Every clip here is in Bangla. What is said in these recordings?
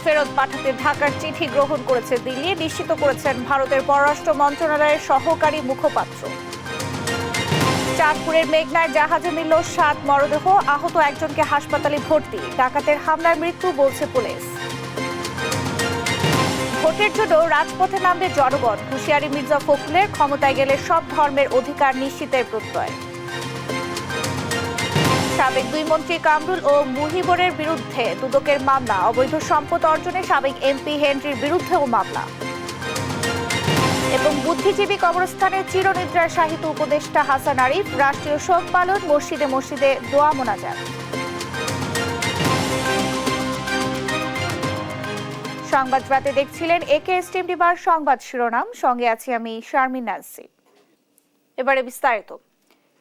ফেরত পাঠাতে ঢাকার চিঠি গ্রহণ করেছে দিল্লি, নিশ্চিত করেছেন ভারতের পররাষ্ট্র মন্ত্রণালয়ের সহকারী মুখপাত্র। চাঁদপুরের মেঘনায় জাহাজে মিলল 7 মরদেহ, আহত একজনকে হাসপাতালে ভর্তি। ডাকাতের হামলায় মৃত্যু বলছে পুলিশ। ভোটের জন্য রাজপথে নামবে জনগণ, হুঁশিয়ারি মির্জা ফখরুলের। ক্ষমতায় গেলে সব ধর্মের অধিকার নিশ্চিতের প্রত্যয়। সাবেক 2 মন্ত্রী কামরুল ও মুহিবরের বিরুদ্ধে দুদকের মামলা, অবৈধ সম্পদ অর্জনে সাবেক এমপি হেনরির বিরুদ্ধেও মামলা। এবং বুদ্ধিজীবী কবরস্থানে চিরনিদ্রায় শাহিত উপদেষ্টা হাসান আরিফ, রাষ্ট্রীয় শোক পালন, মসজিদে মসজিদে দোয়া মোনাজাত। সংবাদ রাতে দেখছিলেন একেএসটিএম টিভির সংবাদ শিরোনাম, সঙ্গে আছি আমি শারমিন নাসি। এবারে বিস্তারিত।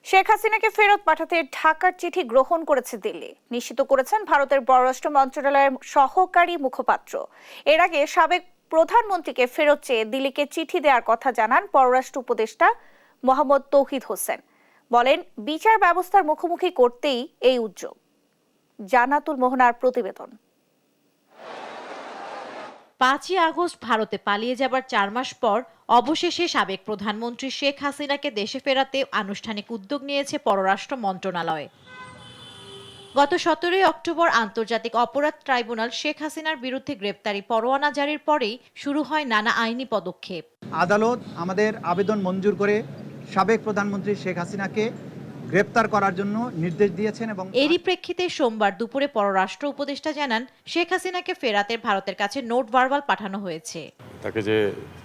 শেখ হাসিনাকে ফেরত পাঠাতে ঢাকার চিঠি গ্রহণ করেছে দিল্লি, নিশ্চিত করেছেন ভারতের পররাষ্ট্র মন্ত্রণালয়ের সহকারী মুখপাত্র। এর আগে সাবেক প্রধানমন্ত্রীকে ফেরত চেয়ে দিল্লিকে চিঠি দেওয়ার কথা জানান পররাষ্ট্র উপদেষ্টা মোহাম্মদ তৌহিদ হোসেন। বলেন, বিচার ব্যবস্থার মুখোমুখি করতেই এই উদ্যোগ। জান্নাতুল মোহনার প্রতিবেদন। 5ই আগস্ট ভারতে পালিয়ে যাবার 4 মাস পর অবশেষে সাবেক প্রধানমন্ত্রী শেখ হাসিনাকে দেশে ফেরাতে আনুষ্ঠানিক উদ্যোগ নিয়েছে পররাষ্ট্র মন্ত্রণালয়। গত 17 অক্টোবর আন্তর্জাতিক অপরাধ ট্রাইব্যুনাল শেখ হাসিনার বিরুদ্ধে গ্রেপ্তারি পরোয়ানা জারির পরেই শুরু হয় নানা আইনি পদক্ষেপ। আদালত আমাদের আবেদন মঞ্জুর করে সাবেক প্রধানমন্ত্রী শেখ হাসিনাকে গ্রেপ্তার করার জন্য নির্দেশ দিয়েছেন এবং এরই প্রেক্ষিতে সোমবার দুপুরে পররাষ্ট্র উপদেষ্টা জানান, শেখ হাসিনাকে ফেরাতে ভারতের কাছে নোট ভার্বাল পাঠানো হয়েছে। তাকে যে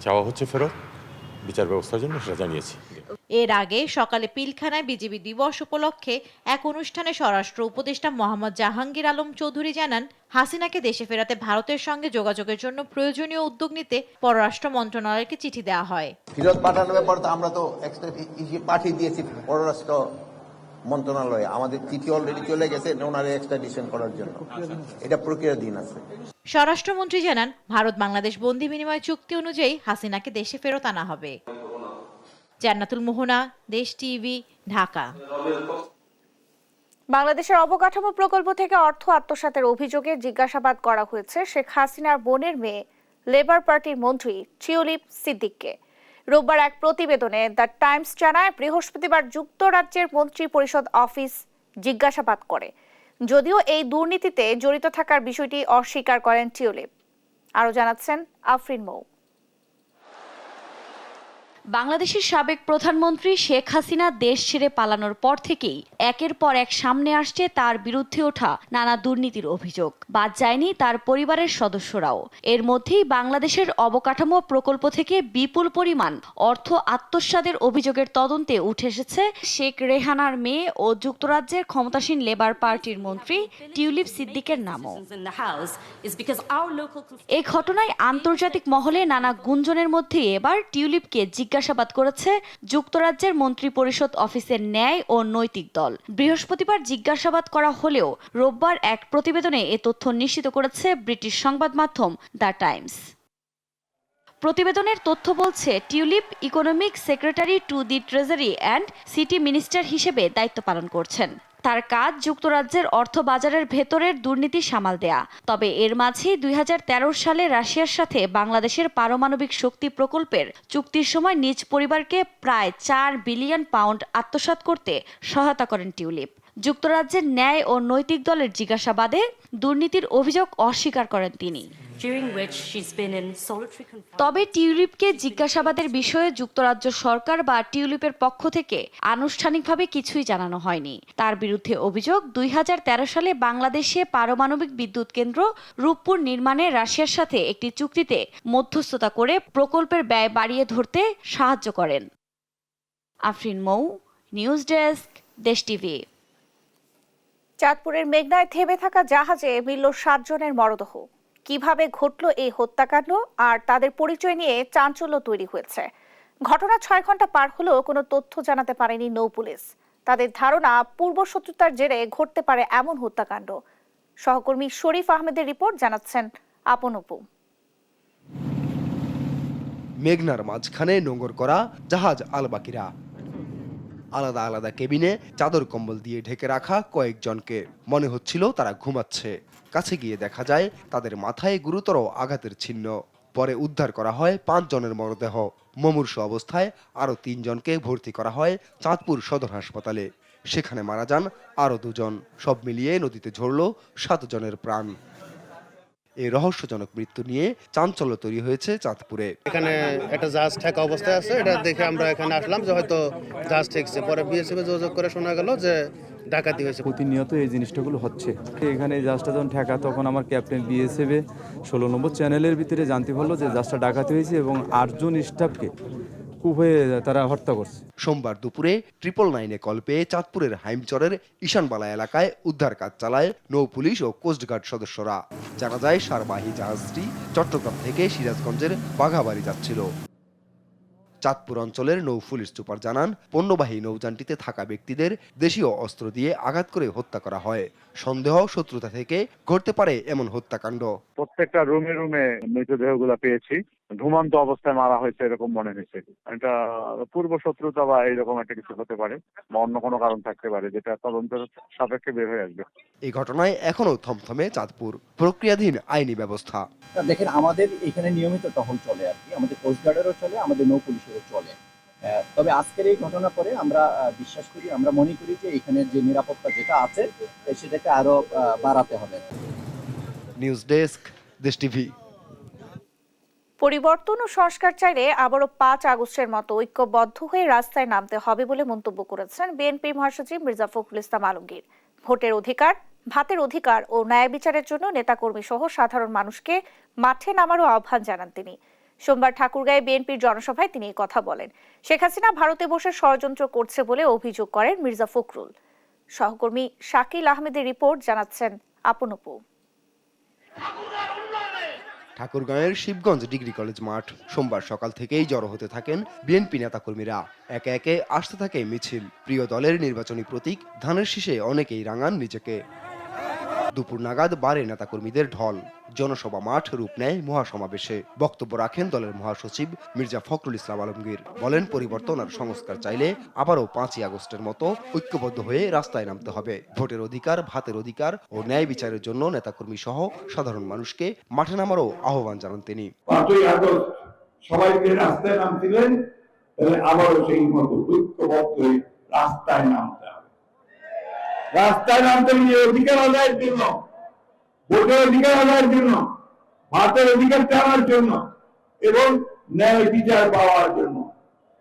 চাওয়া হচ্ছে ফেরত বিচার ব্যবস্থার জন্য সেটা জানিয়েছি। এর আগে সকালে পিলখানায় বিজিবি দিবস উপলক্ষে এক অনুষ্ঠানে স্বরাষ্ট্র উপদেষ্টা মোহাম্মদ জাহাঙ্গীর আলম চৌধুরী জানান, হাসিনাকে দেশে ফেরাতে ভারতের সঙ্গে যোগাযোগের জন্য প্রয়োজনীয় উদ্যোগ নিতে পররাষ্ট্র মন্ত্রণালয়কে চিঠি দেওয়া হয়। ফেরত পাঠানোর ব্যাপারে তো আমরা তো পাঠিয়ে দিয়েছি পররাষ্ট্র মন্ত্রণালয়ে, আমাদের চিঠি অলরেডি চলে গেছে ওনারে এক্সট্রাডিশন করার জন্য, এটা প্রক্রিয়াধীন আছে। স্বরাষ্ট্রমন্ত্রী জানান, ভারত বাংলাদেশ বন্দি বিনিময় চুক্তি অনুযায়ী হাসিনাকে দেশে ফেরত আনা হবে। জান্নাতুল মোহনা, দেশ টিভি, ঢাকা। বাংলাদেশের অবকাঠামো প্রকল্প থেকে অর্থ আত্মসাতের অভিযোগে জিজ্ঞাসাবাদ করা হয়েছে শেখ হাসিনার বোনের মেয়ে লেবার পার্টির মন্ত্রী টিউলিপ সিদ্দিককে। রোববার এক প্রতিবেদনে দ্য টাইমস জানায়, বৃহস্পতিবার যুক্তরাজ্যের মন্ত্রী পরিষদ অফিস জিজ্ঞাসাবাদ করে, যদিও এই দুর্নীতিতে জড়িত থাকার বিষয়টি অস্বীকার করেন টিউলিপ। আরও জানাচ্ছেন আফরিন মৌ। বাংলাদেশের সাবেক প্রধানমন্ত্রী শেখ হাসিনা দেশ ছেড়ে পালানোর পর থেকেই একের পর এক সামনে আসছে তার বিরুদ্ধে ওঠা নানা দুর্নীতির অভিযোগ। বাদ যায়নি তার পরিবারের সদস্যরাও। এর মধ্যেই বাংলাদেশের অবকাঠামো প্রকল্প থেকে বিপুল পরিমাণ অর্থ আত্মসাতের অভিযোগের তদন্তে উঠে এসেছে শেখ রেহানার মেয়ে ও যুক্তরাজ্যের ক্ষমতাসীন লেবার পার্টির মন্ত্রী টিউলিপ সিদ্দিকের নামও। এই ঘটনায় আন্তর্জাতিক মহলে নানা গুঞ্জনের মধ্যে এবার টিউলিপকে জিজ্ঞাসাবাদ করেছে যুক্তরাজ্যের মন্ত্রী পরিষদ অফিসের ন্যায় ও নৈতিক দল। বৃহস্পতিবার জিজ্ঞাসাবাদ করা হলেও রোববার এক প্রতিবেদনে এ তথ্য নিশ্চিত করেছে ব্রিটিশ সংবাদ মাধ্যম দ্য টাইমস। প্রতিবেদনের তথ্য বলছে, tulip economic secretary to the treasury and city minister হিসেবে দায়িত্ব পালন করছেন। তার কাজ যুক্তরাজ্যের অর্থ বাজারের ভেতরের দুর্নীতি সামাল দেয়া। তবে এর মাঝেই 2013 সালে রাশিয়ার সাথে বাংলাদেশের পারমাণবিক শক্তি প্রকল্পের চুক্তির সময় নিজ পরিবারকে প্রায় 4 বিলিয়ন পাউন্ড আত্মসাৎ করতে সহায়তা করেন টিউলিপ। যুক্তরাজ্যের ন্যায় ও নৈতিক দলের জিজ্ঞাসাবাদে দুর্নীতির অভিযোগ অস্বীকার করেন তিনি। তবে টিউলিপকে জিজ্ঞাসাবাদের বিষয়ে যুক্তরাজ্য সরকার বা টিউলিপের পক্ষ থেকে আনুষ্ঠানিকভাবে কিছুই জানানো হয়নি। তার বিরুদ্ধে অভিযোগ, 2013 সালে বাংলাদেশে পারমাণবিক বিদ্যুৎ কেন্দ্র রূপপুর নির্মাণে রাশিয়ার সাথে একটি চুক্তিতে মধ্যস্থতা করে প্রকল্পের ব্যয় বাড়িয়ে ধরতে সাহায্য করেন। আফরিন মৌ, নিউজ ডেস্ক, দেশ টিভি। চাঁদপুরের মেঘনায় থেমে থাকা জাহাজে মিলল 7 জনের মরদেহ। কিভাবে ঘটল এই হত্যাকাণ্ড আর তাদের পরিচয় নিয়ে চাঞ্চল্য তৈরি হয়েছে। ঘটনা 6 ঘন্টা পার হলেও কোনো তথ্য জানাতে পারেনি নৌ পুলিশ। তাদের ধারণা, পূর্বশত্রুতার জেরে ঘটতে পারে এমন হত্যাকাণ্ড। সহকর্মী শরীফ আহমেদের রিপোর্ট, জানাচ্ছেন আপন অপু। মেঘনার মাঝখানে নোঙর করা জাহাজ আল বাকিরা। আলাদা আলাদা কেবিনে চাদর কম্বল দিয়ে ঢেকে রাখা কয়েকজনকে। মনে হচ্ছিল তারা ঘুমাচ্ছে। কাছে গিয়ে দেখা যায় তাদের মাথায় গুরুতর আঘাতের চিহ্ন। পরে উদ্ধার করা হয় 5 জনের মরদেহ। মুমূর্ষু অবস্থায় আরও 3 জনকে ভর্তি করা হয় চাঁদপুর সদর হাসপাতালে। সেখানে মারা যান আরও 2 জন। সব মিলিয়ে নদীতে ঝরল 7 জনের প্রাণ। এই রহস্যজনক মৃত্যু নিয়ে চাঞ্চল্য তৈরি হয়েছে চাঁদপুরে। এখানে একটা জাহাজ ঠেকা অবস্থায় আছে, এটা দেখে আমরা এখানে আসলাম যে হয়তো জাহাজ ঠেকছে। পরে বিএসএফে যোগাযোগ করে শোনা গেল যে ডাকাতি হয়েছে। প্রতিনিয়ত এই জিনিসটাগুলো হচ্ছে। এখানে এই জাহাজটা যখন ঠেকা তখন আমার ক্যাপ্টেন বিএসএফে 16 নম্বর চ্যানেলের ভিতরে জানতে পারলো যে জাহাজটা ডাকাতি হয়েছে এবং 8 জন স্টাফকে কূপ হয়ে তারা হত্যা করছে। সোমবার দুপুরে 999-এ কল পেয়ে চাঁদপুরের হাইমচরের ঈশানবালা এলাকায় উদ্ধার কাজ চালায় নৌ পুলিশ ও কোস্টগার্ড সদস্যরা। জানা যায় সারবাহী জাহাজটি চট্টগ্রাম থেকে সিরাজগঞ্জের বাঘাবাড়ি যাচ্ছিল। চাঁদপুর অঞ্চলের নৌ পুলিশ সুপার জানান, পণ্যবাহী নৌযানটিতে থাকা ব্যক্তিদের দেশীয় অস্ত্র দিয়ে আঘাত করে হত্যা করা হয়। সন্দেহ শত্রুতা থেকে ঘটতে পারে এমন হত্যাকাণ্ড। প্রত্যেকটা রুমে রুমে মৃতদেহগুলো পেয়েছি। ঘুমন্ত অবস্থায় মারা হয়েছে এরকম মনে হয়েছে। এটা পূর্ব শত্রুতা বা এইরকম একটা কিছু হতে পারে বা অন্য কোনো কারণ থাকতে পারে, যেটা তদন্তের সাপেক্ষে বের হয়ে আসবে। এই ঘটনায় এখনো থমথমে চাঁদপুর। প্রক্রিয়াধীন আইনি ব্যবস্থা। দেখেন, আমাদের এখানে নিয়মিত টহল চলে আর কি, আমাদের কোস্টগার্ডেরও চলে, আমাদের নৌ পুলিশেরও চলে। তবে আজকের এই ঘটনার পরে আমরা বিশ্বাস করি, আমরা মনে করি যে এখানে যে নিরাপত্তা যেটা আছে সেটাকে আরো বাড়াতে হবে। নিউজ ডেস্ক, দেশ টিভি। পরিবর্তন ও সংস্কার চাইলে আবারও 5 আগস্টের মতো ঐক্যবদ্ধ হয়ে রাস্তায় নামতে হবে বলে মন্তব্য করেছেন বিএনপি মহাসচিব মির্জা ফখরুল ইসলাম আলমগীর। ভোটের অধিকার, ভাতের অধিকার ও ন্যায় বিচারের জন্য নেতাকর্মী সহ সাধারণ মানুষকে মাঠে নামারও আহ্বান জানান তিনি। সোমবার ঠাকুরগাঁয়ে বিএনপির জনসভায় তিনি এই কথা বলেন। শেখ হাসিনা ভারতে বসে ষড়যন্ত্র করছে বলে অভিযোগ করেন মির্জা ফখরুল। সহকর্মী শাকিল আহমেদের রিপোর্ট, জানাচ্ছেন আপন অপু। ঠাকুরগাঁয়ের শিবগঞ্জ ডিগ্রি কলেজ মাঠ। সোমবার সকাল থেকেই জড়ো হতে থাকেন বিএনপি নেতাকর্মীরা। একে একে আসতে থাকে মিছিল। প্রিয় দলের নির্বাচনী প্রতীক ধানের শীষে অনেকেই রাঙান নিজেকে। দুপুর নাগাদ বাড়ে নেতাকর্মীদের ঢল। জনসভা মাঠ রূপ নেয় মহাসমাবেশে। বক্তব্য রাখেন দলের মহাসচিব মির্জা ফখরুল ইসলাম আলমগীর। বলেন, পরিবর্তন আর সংস্কার চাইলে আবারও 5ই আগস্টের মতো ঐক্যবদ্ধ হয়ে রাস্তায় নামতে হবে। ভোটের অধিকার, ভাতের অধিকার ও ন্যায় বিচারের জন্য নেতাকর্মী সহ সাধারণ মানুষকে মাঠে নামারও আহ্বান জানান তিনি। 5ই আগস্ট সবাইকে রাস্তায় নামছিলেন, তাহলে আবারও সেই মতো ঐক্যবদ্ধ হয়ে রাস্তায় নামতে হবে। রাস্তায় নামতে গিয়ে অধিকার আদায়ের জন্য, ভোটের অধিকার আদায়ের জন্য, ভাতের অধিকার পাওয়ার জন্য এবং ন্যায় বিচার পাওয়ার জন্য,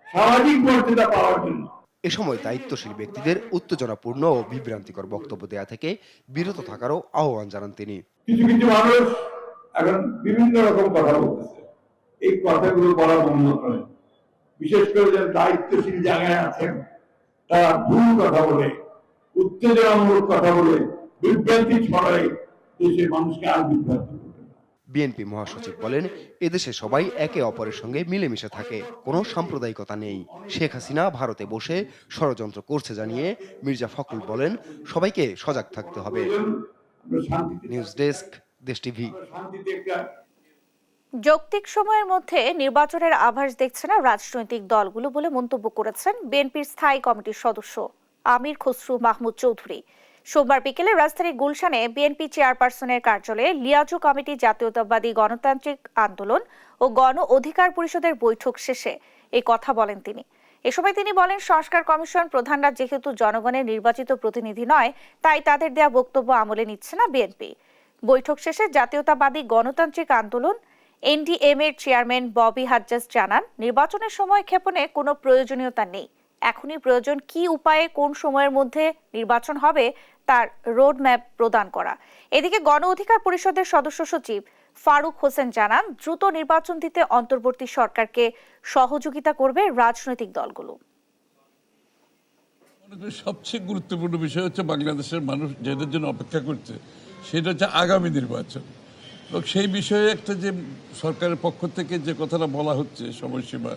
সামাজিক মর্যাদা পাওয়ার জন্য। এ সময় দায়িত্বশীল ব্যক্তিদের উত্তেজনাপূর্ণ ও বিভ্রান্তিকর বক্তব্য দেয়া থেকে বিরত থাকারও আহ্বান জানান তিনি। কিছু কিছু মানুষ এখন বিভিন্ন রকম কথা বলতেছে, এই কথাগুলো বলা বন্ধ করেন। বিশেষ করে যারা দায়িত্বশীল জায়গায় আছেন তারা ভুল কথা বলে, উত্তেজনামূলক কথা বলে, বিভ্রান্তি ছড়ায়, দেশের মানুষকে আর বিভ্রান্তি করবে না। বিএনপি মহাসচিব বলেন, এদেশে সবাই একে অপরের সঙ্গে মিলেমিশে থাকে, কোনো সাম্প্রদায়িকতা নেই। শেখ হাসিনা ভারতে বসে ষড়যন্ত্র করছে জানিয়ে মির্জা ফখরুল বলেন, সবাইকে সজাগ থাকতে হবে। নিউজ ডেস্ক, দেশ টিভি। যৌক্তিক সময়ের মধ্যে নির্বাচনের আভাস দেখছে না রাজনৈতিক দলগুলো বলে মন্তব্য করেছেন বিএনপির স্থায়ী কমিটির সদস্য আমির খসরু মাহমুদ চৌধুরী। সোমবার বিকেলে রাজধানীর গুলশানে বিএনপি চেয়ারপারসনের কার্যালয়ে লিয়াজু কমিটি, জাতীয়তাবাদী গণতান্ত্রিক আন্দোলন ও গণ অধিকার পরিষদের বৈঠক শেষে এই কথা বলেন তিনি। এ সময় তিনি বলেন, সংস্কার কমিশন প্রধানরা যেহেতু জনগণের নির্বাচিত প্রতিনিধি নয়, তাই তাদের দেয়া বক্তব্য আমলে নিচ্ছে না বিএনপি। বৈঠক শেষে জাতীয়তাবাদী গণতান্ত্রিক আন্দোলন এনডিএম এর চেয়ারম্যান ববি হাজ্জাজ জানান, নির্বাচনের সময় ক্ষেপণে কোনো প্রয়োজনীয়তা নেই। এখনই প্রয়োজন কি উপায়ে কোন সময়ের মধ্যে নির্বাচন হবে তার রোড ম্যাপ প্রদান করা। এদিকে গণ অধিকার পরিষদের সদস্য সচিব ফারুক হোসেন জানান, দ্রুত নির্বাচন দিতে অন্তর্বর্তী সরকারকে সহযোগিতা করবে রাজনৈতিক দলগুলো। সবচেয়ে গুরুত্বপূর্ণ বিষয় হচ্ছে বাংলাদেশের মানুষ যেটার জন্য অপেক্ষা করছে সেটা হচ্ছে আগামী নির্বাচন। এবং সেই বিষয়ে একটা যে সরকারের পক্ষ থেকে যে কথাটা বলা হচ্ছে সময়সীমা,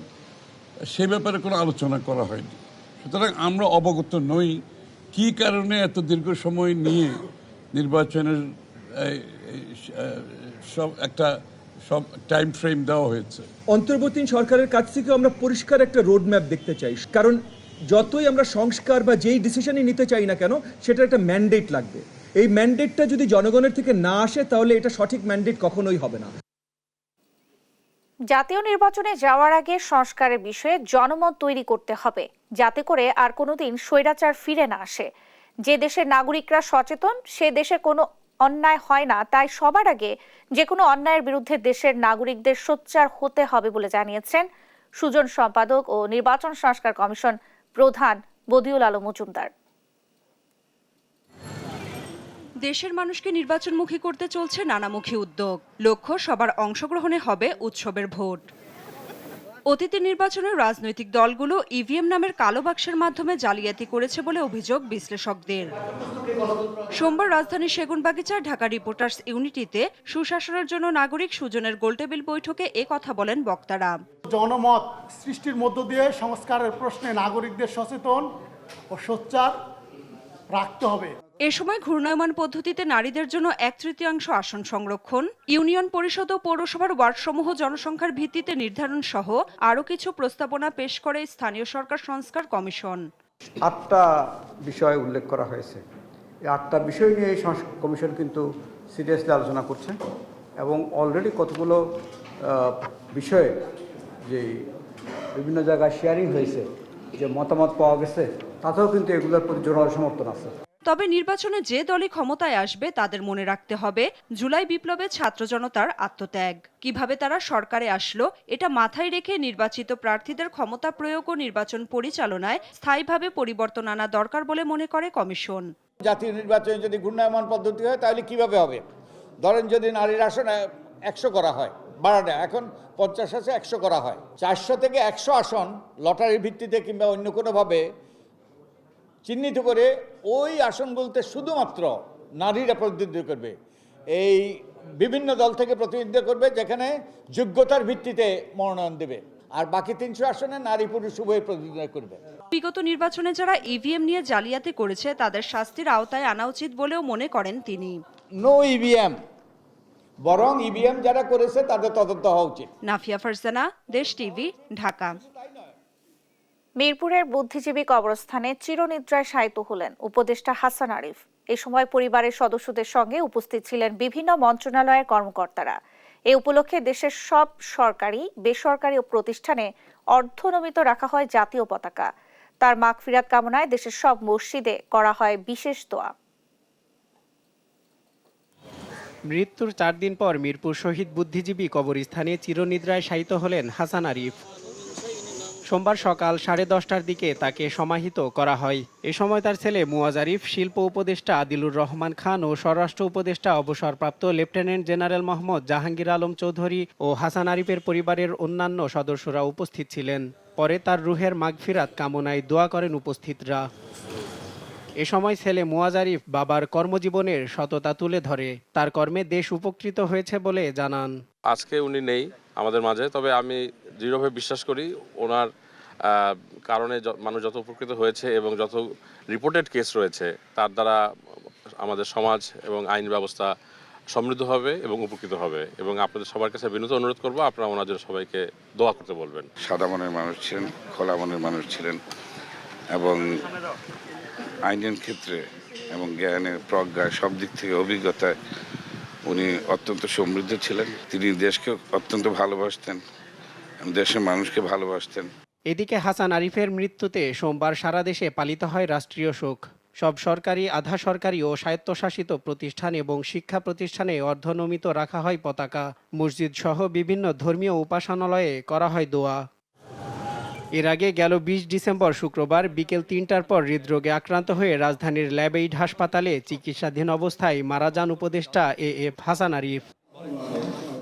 সে ব্যাপারে কোনো আলোচনা করা হয়নি। সুতরাং আমরা অবগত নই কি কারণে এত দীর্ঘ সময় নিয়ে নির্বাচনের সব টাইম ফ্রেম দেওয়া হয়েছে। অন্তর্বর্তী সরকারের কাছ থেকে আমরা পরিষ্কার একটা রোড ম্যাপ দেখতে চাই, কারণ যতই আমরা সংস্কার বা যেই ডিসিশনই নিতে চাই না কেন, সেটার একটা ম্যান্ডেট লাগবে। এই ম্যান্ডেটটা যদি জনগণের থেকে না আসে, তাহলে এটা সঠিক ম্যান্ডেট কখনোই হবে না। জাতীয় নির্বাচনে যাওয়ার আগে সংস্কারের বিষয়ে জনমত তৈরি করতে হবে, যাতে করে আর কোনোদিন স্বৈরাচার ফিরে না আসে। যে দেশের নাগরিকরা সচেতন, সে দেশে কোনো অন্যায় হয় না। তাই সবার আগে যে কোনো অন্যায়ের বিরুদ্ধে দেশের নাগরিকদের সোচ্চার হতে হবে বলে জানিয়েছেন সুজন সম্পাদক ও নির্বাচন সংস্কার কমিশন প্রধান বদিউল আলম মজুমদার। দেশের মানুষকে নির্বাচনমুখী করতে চলছে নানামুখী উদ্যোগ। লক্ষ্য সবার অংশগ্রহণে হবে উৎসবের ভোট। অতীতে নির্বাচনের রাজনৈতিক দলগুলো ইভিএম নামের কালো বাক্সের মাধ্যমে জালিয়াতি করেছে বলে অভিযোগ বিশ্লেষকদের। সোমবার রাজধানীর সেগুনবাগিচার ঢাকা রিপোর্টার্স ইউনিটিতে সুশাসনের জন্য নাগরিক সুজনের গোলটেবিল বৈঠকে এ কথা বলেন বক্তারা। জনমত সৃষ্টির মধ্য দিয়ে সংস্কারের প্রশ্নে নাগরিকদের সচেতন ও সোচ্চার রাখতে হবে। এ সময় ঘূর্ণায়মান পদ্ধতিতে নারীদের জন্য 1/3 আসন সংরক্ষণ, ইউনিয়ন পরিষদ ও পৌরসভার ওয়ার্ডসমূহ জনসংখ্যার ভিত্তিতে নির্ধারণ সহ আরও কিছু প্রস্তাবনা পেশ করে স্থানীয় সরকার সংস্কার কমিশন। 8টা বিষয় উল্লেখ করা হয়েছে। এই 8টা বিষয় নিয়ে এই কমিশন কিন্তু সিরিয়াসলি আলোচনা করছে এবং অলরেডি কতগুলো বিষয়ে যে বিভিন্ন জায়গায় শেয়ারিং হয়েছে, যে মতামত পাওয়া গেছে, তাতেও কিন্তু এগুলোর প্রতি জোরালো সমর্থন আছে। তবে নির্বাচনে যে দলই ক্ষমতায় আসবে তাদের মনে রাখতে হবে জুলাই বিপ্লবে ছাত্র জনতার আত্মত্যাগ। কিভাবে তারা সরকারে আসলো, এটা মাথায় রেখে নির্বাচিত প্রার্থীদের ক্ষমতা প্রয়োগ ও নির্বাচন পরিচালনায় স্থায়ীভাবে পরিবর্তন আনা দরকার বলে মনে করে কমিশন। জাতীয় নির্বাচনে যদি ঘূর্ণায়মান পদ্ধতি হয় তাহলে কিভাবে হবে? ধরেন যদি নারীর আসন 100 করা হয়, বাড়ানো এখন 50 আছে 100 করা হয়, 400 থেকে 100 আসন লটারির ভিত্তিতে কিংবা অন্য কোনোভাবে চিহ্নিত করে ওই আসনগুলোতে শুধুমাত্র নারীরা প্রতিনিধিত্ব করবে। এই বিভিন্ন দল থেকে প্রতিনিধিত্ব করবে, যেখানে যোগ্যতার ভিত্তিতে মনোনয়ন দেবে, আর বাকি 300 আসনে নারী পুরুষ উভয় প্রতিনিধিত্ব করবে। বিগত নির্বাচনে যারা ইভিএম নিয়ে জালিয়াতি করেছে তাদের শাস্তির আওতায় আনা উচিত বলেও মনে করেন তিনি। নো ইভিএম, বরং ইভিএম যারা করেছে তাদের তদন্ত হওয়া উচিত। নাফিয়া ফারজানা, দেশ টিভি, ঢাকা। মিরপুরের বুদ্ধিজীবী কবরস্থানে চিরনিদ্রায় শায়িত হলেন উপদেষ্টা হাসান আরিফ। এই সময় পরিবারের সদস্যদের সঙ্গে উপস্থিত ছিলেন বিভিন্ন মন্ত্রণালয়ের কর্মকর্তারা। এ উপলক্ষে দেশের সব সরকারি, বেসরকারি ও প্রতিষ্ঠানে অর্ধনমিত রাখা হয় জাতীয় পতাকা। তার মাগফিরাত কামনায় দেশের সব মসজিদে করা হয় বিশেষ দোয়া। মৃত্যুর 4 দিন পর মিরপুর শহীদ বুদ্ধিজীবী কবরস্থানে চিরনিদ্রায় শায়িত হলেন হাসান আরিফ। সোমবার সকাল 10:30টার দিকে তাকে সমাহিত করা হয়। এ সময় তার ছেলে মুয়াজ আরিফ, শিল্প উপদেষ্টা আদিলুর রহমান খান ও স্বরাষ্ট্র উপদেষ্টা অবসরপ্রাপ্ত লেফটেন্যান্ট জেনারেল মোহাম্মদ জাহাঙ্গীর আলম চৌধুরী ও হাসান আরিফের পরিবারের অন্যান্য সদস্যরা উপস্থিত ছিলেন। পরে তার রুহের মাগফিরাত কামনায় দোয়া করেন উপস্থিতরা। এ সময় ছেলে মুয়াজ আরিফ বাবার কর্মজীবনের সততা তুলে ধরে তার কর্মে দেশ উপকৃত হয়েছে বলে জানান। আজকে উনি নেই আমাদের মাঝে, তবে আমি দৃঢ়ভাবে বিশ্বাস করি ওনার কারণে মানুষ যত উপকৃত হয়েছে এবং যত রিপোর্টেড কেস রয়েছে তার দ্বারা আমাদের সমাজ এবং আইন ব্যবস্থা সমৃদ্ধ হবে এবং উপকৃত হবে। এবং আপনাদের সবার কাছে বিনীত অনুরোধ করবো আপনারা ওনাদের সবাইকে দোয়া করতে বলবেন। সাদা মনের মানুষ ছিলেন, খোলা মনের মানুষ ছিলেন এবং আইনের ক্ষেত্রে এবং জ্ঞানের প্রজ্ঞায় সব দিক থেকে অভিজ্ঞতায় উনি অত্যন্ত সমৃদ্ধ ছিলেন। তিনি দেশকে অত্যন্ত ভালোবাসতেন, দেশের মানুষকে ভালোবাসতেন। এদিকে হাসান আরিফের মৃত্যুতে সোমবার সারা দেশে পালিত হয় রাষ্ট্রীয় শোক। সব সরকারি, আধা সরকারি ও স্বায়ত্তশাসিত প্রতিষ্ঠান এবং শিক্ষা প্রতিষ্ঠানে অর্ধনমিত রাখা হয় পতাকা। মসজিদ সহ বিভিন্ন ধর্মীয় উপাসনালয়ে করা হয় দোয়া। এর আগে গেল 20 ডিসেম্বর শুক্রবার বিকেল 3টার পর হৃদরোগে আক্রান্ত হয়ে রাজধানীর ল্যাবএইড হাসপাতালে চিকিৎসাধীন অবস্থায় মারা যান উপদেষ্টা এএফ হাসান আরিফ।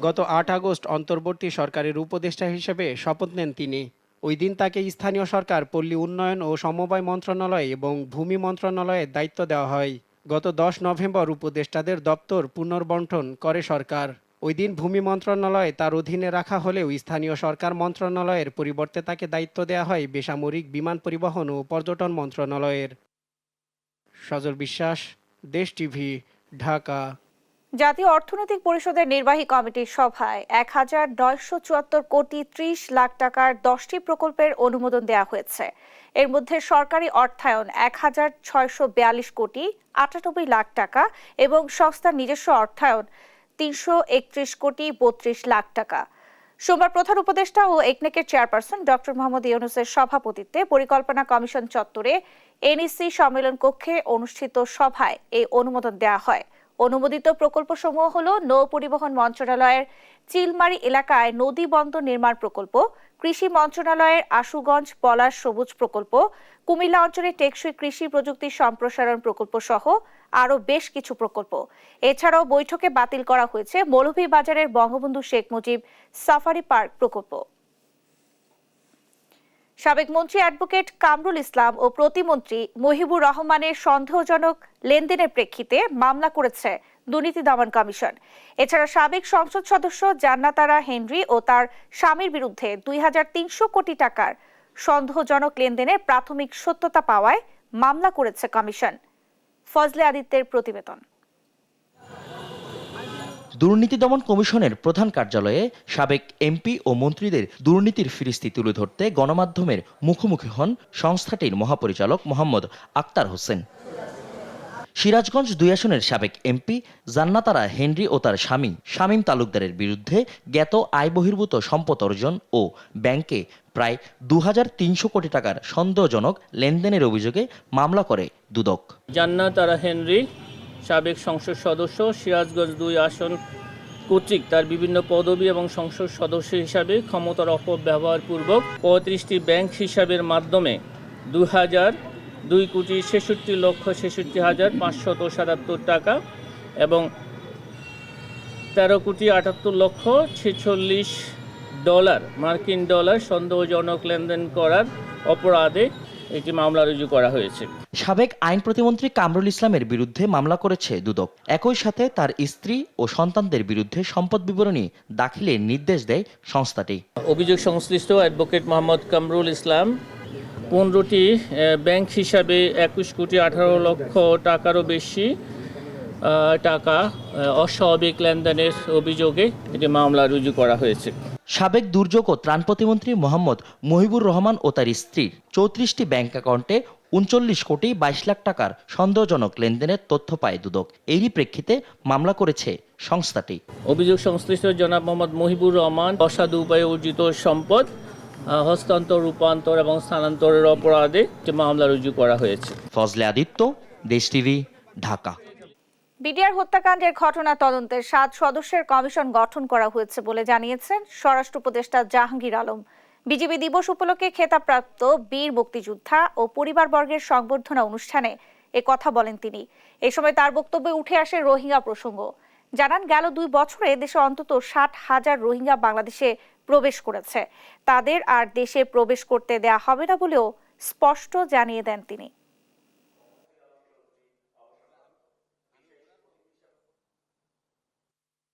গত 8 আগস্ট অন্তর্বর্তী সরকারের উপদেষ্টা হিসেবে শপথ নেন তিনি। ওই দিন তাকে স্থানীয় সরকার, পল্লী উন্নয়ন ও সমবায় মন্ত্রণালয় এবং ভূমি মন্ত্রণালয়ের দায়িত্ব দেওয়া হয়। গত 10 নভেম্বর উপদেষ্টাদের দপ্তর পুনর্বণ্টন করে সরকার। ওই দিন ভূমি মন্ত্রণালয় তার অধীনে রাখা হলেও স্থানীয় সরকার মন্ত্রণালয়ের পরিবর্তে তাকে দায়িত্ব দেওয়া হয় বেসামরিক বিমান পরিবহন ও পর্যটন মন্ত্রণালয়ের। সজল বিশ্বাস, দেশ টিভি, ঢাকা। জাতীয় অর্থনৈতিক পরিষদের নির্বাহী কমিটির সভায় ১,৯৭৪ কোটি ৩০ লাখ টাকার ১০টি প্রকল্পের অনুমোদন দেওয়া হয়েছে। এর মধ্যে সরকারি অর্থায়ন ১,৬৪২ কোটি ৯৮ লাখ টাকা এবং সংস্থার নিজস্ব অর্থায়ন ৩৩১ কোটি ৩২ লাখ টাকা। সোমবার প্রধান উপদেষ্টা ও একনেকের চেয়ারপারসন ডক্টর মোহাম্মদ ইউনূসের সভাপতিত্বে পরিকল্পনা কমিশন চত্বরে এনইসি সম্মেলন কক্ষে অনুষ্ঠিত সভায় এই অনুমোদন দেওয়া হয়। অনুমোদিত প্রকল্পসমূহ হল নৌ পরিবহন মন্ত্রণালয়ের চিলমারি এলাকায় নদী বন্দর নির্মাণ প্রকল্প, কৃষি মন্ত্রণালয়ের আশুগঞ্জ পলাশ সবুজ প্রকল্প, কুমিল্লা অঞ্চলে টেকসই কৃষি প্রযুক্তি সম্প্রসারণ প্রকল্প সহ আরও বেশ কিছু প্রকল্প। এছাড়াও বৈঠকে বাতিল করা হয়েছে মৌলভীবাজারের বঙ্গবন্ধু শেখ মুজিব সাফারি পার্ক প্রকল্প। সাবেক মন্ত্রী অ্যাডভোকেট কামরুল ইসলাম ও প্রতিমন্ত্রী মহিবুর রহমানের সন্দেহজনক লেনদেনের প্রেক্ষিতে মামলা করেছে দুর্নীতি দমন কমিশন। এছাড়া সাবেক সংসদ সদস্য জান্নাতারা হেনরি ও তার স্বামীর বিরুদ্ধে ২৩০০ কোটি টাকার সন্দেহজনক লেনদেনের প্রাথমিক সত্যতা পাওয়ায় মামলা করেছে কমিশন। ফজলে আদিত্যের প্রতিবেদন। দুর্নীতি দমন কমিশনের প্রধান কার্যালয়ে সাবেক এমপি ও মন্ত্রীদের দুর্নীতির ফিরিস্তি তুলে ধরতে গণমাধ্যমের মুখোমুখি হন সংস্থাটির মহাপরিচালক মোহাম্মদ আক্তার হোসেন। সিরাজগঞ্জ ২ আসনের সাবেক এমপি জান্নাতারা হেনরি ও তার স্বামী শামীম তালুকদারের বিরুদ্ধে জ্ঞাত আয় বহির্ভূত সম্পদ অর্জন ও ব্যাংকে প্রায় ২৩০০ কোটি টাকার সন্দেহজনক লেনদেনের অভিযোগে মামলা করে দুদক। জান্নাতারা হেনরি সাবেক সংসদ সদস্য সিরাজগঞ্জ ২ আসন কর্তৃক তার বিভিন্ন পদবি এবং সংসদ সদস্য হিসাবে ক্ষমতার অপব্যবহার পূর্বক ৩৫টি ব্যাংক হিসাবের মাধ্যমে ২,৬৬,৬৬,৫৭৭ টাকা এবং ১৩,৭৮,৪৬,০০০ ডলার মার্কিন ডলার সন্দেহজনক লেনদেন করার অপরাধে একটি মামলা রুজু করা হয়েছে। সাবেক আইন প্রতিমন্ত্রী কামরুল ইসলামের বিরুদ্ধে মামলা করেছে দুদক। একই সাথে তার স্ত্রী ও সন্তানদের বিরুদ্ধে সম্পদ বিবরণী দাখিলের নির্দেশ দেয় সংস্থাটি। অভিযোগ সংশ্লিষ্ট অ্যাডভোকেট মোহাম্মদ কামরুল ইসলাম 15টি ব্যাংক হিসাবে ২১,১৮,০০,০০০ টাকারও বেশি টাকা অস্বাভাবিক লেনদেনের অভিযোগে এটি মামলা রুজু করা হয়েছে। সাবেক দুর্যোগ ও ত্রাণ প্রতিমন্ত্রী মোহাম্মদ মহিবুর রহমান ও তার স্ত্রীর ৩৪টি ব্যাংক অ্যাকাউন্টে ৩৯,২২,০০,০০০ টাকার সন্দেহজনক লেনদেনের তথ্য পায় দুদক। এরই প্রেক্ষিতে মামলা করেছে সংস্থাটি। অভিযোগ সংশ্লিষ্ট জনাব মোহাম্মদ মহিবুর রহমান অসাধু উপায়ে অর্জিত সম্পদ হস্তান্তর, রূপান্তর এবং স্থানান্তরের অপরাধে মামলা রুজু করা হয়েছে। ফজলে আদিত্য, দেশ টিভি, ঢাকা। বিডিআর হত্যাকাণ্ডের ঘটনা তদন্তে ৭ সদস্যের কমিশন গঠন করা হয়েছে বলে জানিয়েছেন স্বরাষ্ট্র উপদেষ্টা জাহাঙ্গীর আলম। বিজিবি দিবস উপলক্ষে খেতাবপ্রাপ্ত বীর মুক্তিযোদ্ধা ও পরিবারবর্গের সংবর্ধনা অনুষ্ঠানে এ কথা বলেন তিনি। এ সময় তার বক্তব্যে উঠে আসে রোহিঙ্গা প্রসঙ্গ। জানান, গেল ২ বছরে দেশে অন্তত ৬০,০০০ রোহিঙ্গা বাংলাদেশে প্রবেশ করেছে। তাদের আর দেশে প্রবেশ করতে দেয়া হবে না বলেও স্পষ্ট জানিয়ে দেন তিনি।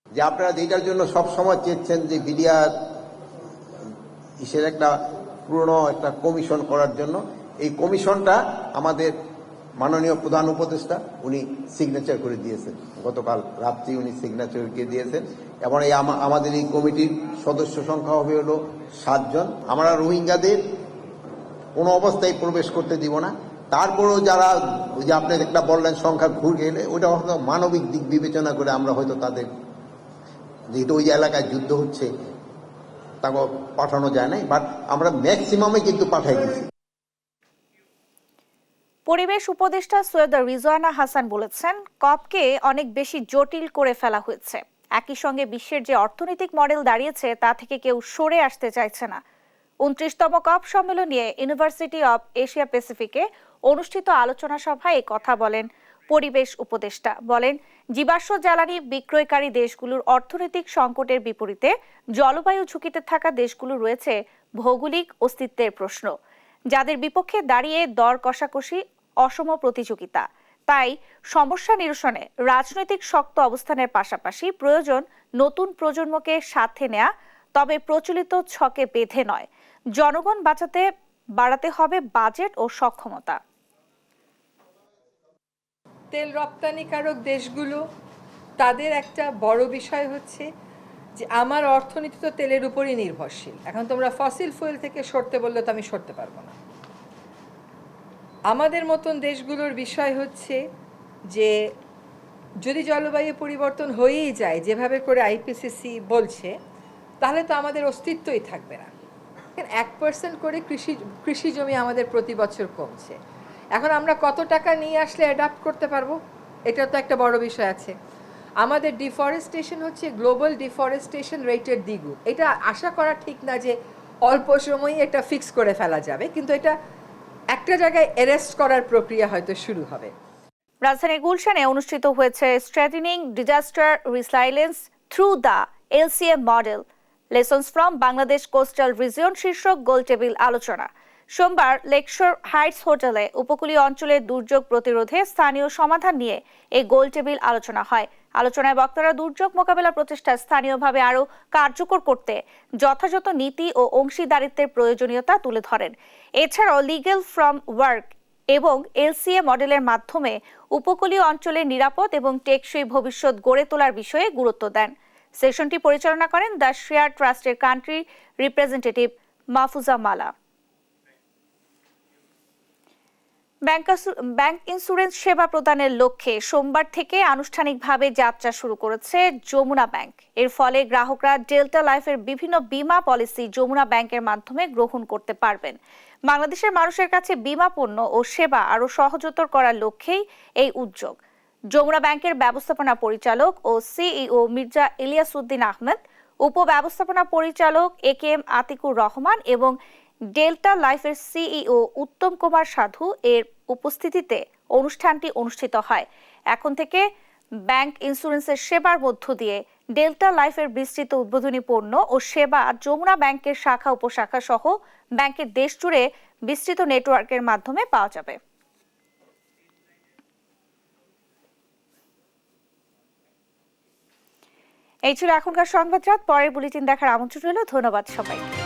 যে আপনারা যেটার জন্য সব সময় চেয়েছেন যে বিডিআর ইসের একটা পুরনো একটা কমিশন করার জন্য, এই কমিশনটা আমাদের মাননীয় প্রধান উপদেষ্টা উনি সিগনেচার করে দিয়েছেন। গতকাল রাত্রি উনি সিগনেচার করে দিয়েছেন এবং এই আমাদের এই কমিটির সদস্য সংখ্যা হবে হলো ৭ জন। আমরা রোহিঙ্গাদের কোনো অবস্থায় প্রবেশ করতে দিব না। তারপরেও যারা ওই যে আপনি একটা বললেন সংখ্যা ঘুরে গেলে, ওইটা হয়তো মানবিক দিক বিবেচনা করে আমরা হয়তো তাদের, যেহেতু ওই এলাকায় যুদ্ধ হচ্ছে, তাকে পাঠানো যায় নাই, বাট আমরা ম্যাক্সিমামে কিন্তু পাঠাই দিচ্ছি। পরিবেশ উপদেষ্টা সৈয়দা রিজওয়ানা হাসান বলেছেন, কপকে অনেক বেশি জটিল করে ফেলা হয়েছে। একই সঙ্গে বিশ্বের যে অর্থনৈতিক মডেল দাঁড়িয়েছে তা থেকে কেউ সরে আসতে চাইছে না। ২৯তম কপ সম্মেলন নিয়ে ইউনিভার্সিটি অব এশিয়া প্যাসিফিকে অনুষ্ঠিত আলোচনা সভায় এই কথা বলেন পরিবেশ উপদেষ্টা। বলেন, জীবাশ্ম জ্বালানি বিক্রয়কারী দেশগুলোর অর্থনৈতিক সংকটের বিপরীতে জলবায়ু ঝুঁকিতে থাকা দেশগুলো রয়েছে ভৌগোলিক অস্তিত্বের প্রশ্ন, যাদের বিপক্ষে দাঁড়িয়ে দর কষাকষি, অসম প্রতিযোগিতা। তাই সমস্যা নিরসনে রাজনৈতিক শক্ত অবস্থানের পাশাপাশি প্রয়োজন নতুন প্রজন্মকে সাথে নেয়া, তবে প্রচলিত ছকে বেঁধে নয়। জনগণ বাড়াতে হবে বাজেট ও সক্ষমতা। তেল রপ্তানিকারক দেশগুলো তাদের একটা বড় বিষয় হচ্ছে যে আমার অর্থনীতি তো তেলের উপরই নির্ভরশীল, এখন তোমরা ফসিল ফুয়েল থেকে সরতে বললে তো আমি সরতে পারবো না। আমাদের মতন দেশগুলোর বিষয় হচ্ছে যে যদি জলবায়ু পরিবর্তন হয়েই যায় যেভাবে করে আইপিসিসি বলছে, তাহলে তো আমাদের অস্তিত্বই থাকবে না। 1% করে কৃষি জমি আমাদের প্রতি বছর কমছে। এখন আমরা কত টাকা নিয়ে আসলে অ্যাডাপ্ট করতে পারবো, এটা তো একটা বড় বিষয় আছে। আমাদের ডিফরেস্টেশন হচ্ছে গ্লোবাল ডিফরেস্টেশন রেটের দ্বিগুণ। এটা আশা করা ঠিক না যে অল্প সময়ে এটা ফিক্স করে ফেলা যাবে, কিন্তু এটা একটা জায়গায় অ্যারেস্ট করার প্রক্রিয়া হয়তো শুরু হবে। রাজধানীর গুলশানে অনুষ্ঠিত হয়েছে strengthening disaster resilience through the LCM model lessons from Bangladesh coastal region শীর্ষক গোলটেবিল আলোচনা। সোমবার লেকশোর হাইটস হোটেলে উপকূলীয় অঞ্চলের দুর্যোগ প্রতিরোধে স্থানীয় সমাধান নিয়ে এই গোলটেবিল আলোচনা হয়। আলোচনায় বক্তারা দুর্যোগ মোকাবেলা প্রচেষ্টা স্থানীয়ভাবে আরও কার্যকর করতে যথাযথ নীতি ও অংশীদারিত্বের প্রয়োজনীয়তা তুলে ধরেন। এছাড়াও লিগ্যাল ফ্রম ওয়ার্ক এবং এলসিএ মডেলের মাধ্যমে উপকূলীয় অঞ্চলের নিরাপদ এবং টেকসই ভবিষ্যৎ গড়ে তোলার বিষয়ে গুরুত্ব দেন। সেশনটি পরিচালনা করেন দ্য শেয়ার ট্রাস্টের কান্ট্রি রিপ্রেজেন্টেটিভ মাহফুজা মালা। ব্যাংক ইন্স্যুরেন্স সেবা প্রদানের লক্ষ্যে সোমবার থেকে আনুষ্ঠানিকভাবে যাত্রা শুরু করেছে যমুনা ব্যাংক। এর ফলে গ্রাহকরা ডেল্টা লাইফের বিভিন্ন বীমা পলিসি যমুনা ব্যাংকের মাধ্যমে গ্রহণ করতে পারবেন। বাংলাদেশের মানুষের কাছে বীমা পণ্য ও সেবা আরও সহজতর করার লক্ষ্যেই এই উদ্যোগ। যমুনা ব্যাংকের ব্যবস্থাপনা পরিচালক ও সিইও মির্জা ইলিয়াসউদ্দিন আহমেদ, উপব্যবস্থাপনা পরিচালক একেএম আতিকুর রহমান এবং ডেল্টা লাইফের সিইও উত্তম কুমার সাধু এর উপস্থিতিতে অনুষ্ঠানটি অনুষ্ঠিত হয়। এখন থেকে ব্যাংক ইন্স্যুরেন্সের সেবার মধ্য দিয়ে ডেল্টা লাইফের বিস্তৃত উদ্বোধনী পণ্য ও সেবা যমুনা ব্যাংকের শাখা উপশাখা সহ ব্যাংকের দেশ জুড়ে বিস্তৃত নেটওয়ার্কের মাধ্যমে পাওয়া যাবে। এই ছিল এখনকার সংবাদ রাত। পরের বুলেটিন দেখার আমন্ত্রণ রইল। ধন্যবাদ সবাইকে।